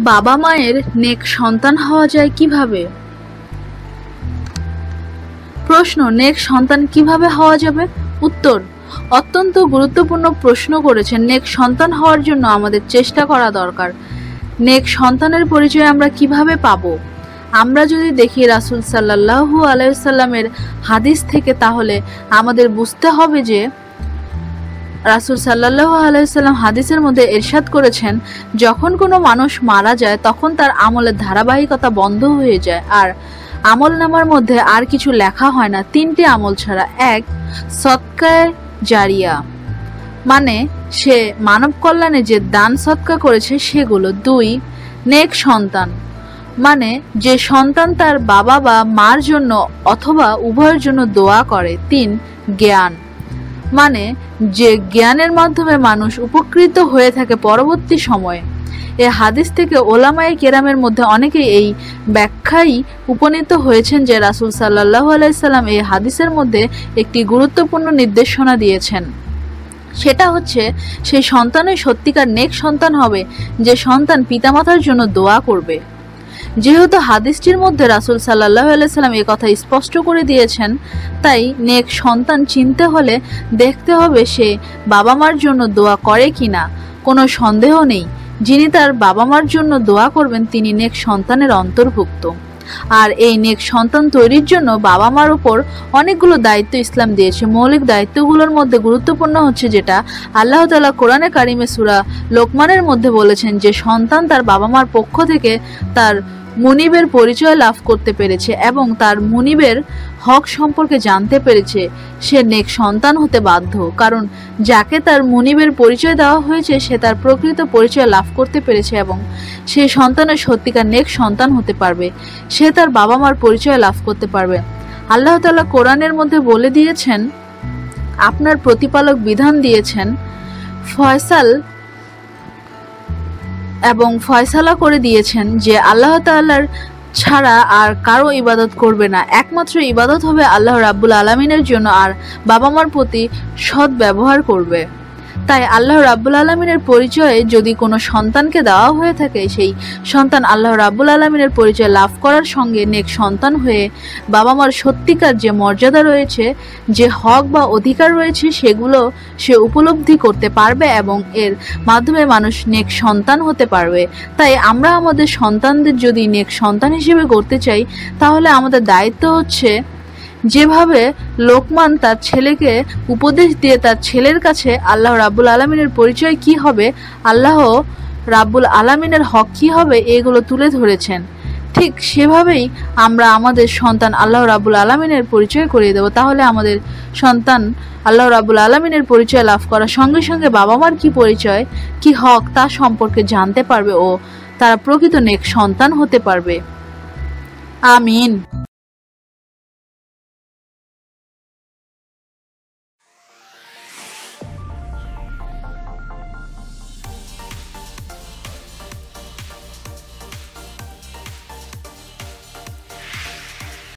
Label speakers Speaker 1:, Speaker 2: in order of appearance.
Speaker 1: বাবা মায়ের নেক সন্তান হওয়া যায় কিভাবে? প্রশ্ন, নেক সন্তান কিভাবে হওয়া যাবে? উত্তর, অত্যন্ত গুরুত্বপূর্ণ প্রশ্ন করেছেন। নেক সন্তান হওয়ার জন্য আমাদের চেষ্টা করা দরকার। নেক সন্তানের পরিচয় আমরা কিভাবে পাবো? আমরা যদি দেখি রাসূল সাল্লাল্লাহু আলাইহি ওয়াসাল্লামের হাদিস থেকে, তাহলে আমাদের বুঝতে হবে যে রাসূল সাল্লাল্লাহু আলাইহি ওয়াসাল্লাম হাদিসের মধ্যে ইরশাদ করেছেন, যখন কোনো মানুষ মারা যায় তখন তার আমলের ধারাবাহিকতা বন্ধ হয়ে যায় আর আমল নামার মধ্যে আর কিছু লেখা হয় না তিনটি আমল ছাড়া। এক, সদকায়ে জারিয়া, মানে সে মানব কল্যাণে যে দান সদকা করেছে সেগুলো। দুই, নেক সন্তান, মানে যে সন্তান তার বাবা বা মার জন্য অথবা উভয়ের জন্য দোয়া করে। তিন, জ্ঞান, মানে যে জ্ঞানের মাধ্যমে মানুষ উপকৃত হয়ে থাকে পরবর্তী সময়ে। এই হাদিস থেকে ওলামায়ে কেরামের মধ্যে অনেকেই এই ব্যাখ্যায় উপনীত হয়েছেন যে রাসূল সাল্লাল্লাহু আলাইহি সাল্লাম এই হাদিসের মধ্যে একটি গুরুত্বপূর্ণ নির্দেশনা দিয়েছেন। সেটা হচ্ছে, সেই সন্তানের সত্যিকার নেক সন্তান হবে যে সন্তান পিতামাতার জন্য দোয়া করবে। যেহেতু হাদিসটির মধ্যে রাসূল সাল্লাল্লাহু আলাইহি সাল্লাম এই কথা স্পষ্ট করে দিয়েছেন, তাই নেক সন্তান চিনতে হলে দেখতে হবে সে বাবা মার জন্য দোয়া করে কিনা। কোনো সন্দেহ নেই, যিনি তার বাবা মার জন্য দোয়া করবেন তিনি নেক সন্তানের অন্তর্ভুক্ত। আর এই নেক সন্তান তৈরির জন্য বাবা মার উপর অনেকগুলো দায়িত্ব ইসলাম দিয়েছে। মৌলিক দায়িত্বগুলোর মধ্যে গুরুত্বপূর্ণ হচ্ছে যেটা আল্লাহ তাআলা কোরআনে কারিমে সূরা লোকমানের মধ্যে বলেছেন, যে সন্তান তার বাবা মার পক্ষ থেকে তার মুনিবের পরিচয় লাভ করতে পেরেছে এবং তার মুনিবের হক সম্পর্কে জানতে পেরেছে, সে নেক সন্তান হতে বাধ্য। কারণ যাকে তার মুনিবের পরিচয় দেওয়া হয়েছে সে তার প্রকৃত পরিচয় লাভ করতে পেরেছে এবং সেই সন্তানের সত্যিকার নেক সন্তান হতে পারবে। সে তার বাবা মার পরিচয় লাভ করতে পারবে। আল্লাহ তাআলা কোরআনের মধ্যে বলে দিয়েছেন, আপনার প্রতিপালক বিধান দিয়েছেন ফয়সালা করে দিয়েছেন যে আল্লাহ তাআলার ছাড়া আর কারো ইবাদত করবে না। একমাত্র ইবাদত হবে আল্লাহ রাব্বুল আলামিনের জন্য, আর বাবা মার প্রতি সৎ ব্যবহার করবে। তাই আল্লাহ রাব্বুল আলামিনের পরিচয়ে যদি কোনো সন্তানকে দেওয়া হয়ে থাকে, সেই সন্তান আল্লাহ রাব্বুল আলামিনের পরিচয় লাভ করার সঙ্গে নেক সন্তান হয়ে বাবা মার সত্যিকার যে মর্যাদা রয়েছে, যে হক বা অধিকার রয়েছে, সেগুলো সে উপলব্ধি করতে পারবে এবং এর মাধ্যমে মানুষ নেক সন্তান হতে পারবে। তাই আমরা আমাদের সন্তানদের যদি নেক সন্তান হিসেবে গড়তে চাই, তাহলে আমাদের দায়িত্ব হচ্ছে, যেভাবে লোকমান তার ছেলেকে উপদেশ দিয়ে তার ছেলের কাছে আল্লাহ রাব্বুল আলামিনের পরিচয় কি হবে, আল্লাহ রাব্বুল আলামিনের হক কি হবে, এগুলো তুলে ধরেছেন, ঠিক সেভাবেই আমরা আমাদের সন্তান আল্লাহ রাব্বুল আলামিনের পরিচয় করিয়ে দেব। তাহলে আমাদের সন্তান আল্লাহ রাব্বুল আলামিনের পরিচয় লাভ করার সঙ্গে সঙ্গে বাবা মার কি পরিচয়, কি হক, তা সম্পর্কে জানতে পারবে ও তারা প্রকৃত নেক সন্তান হতে পারবে। আমিন।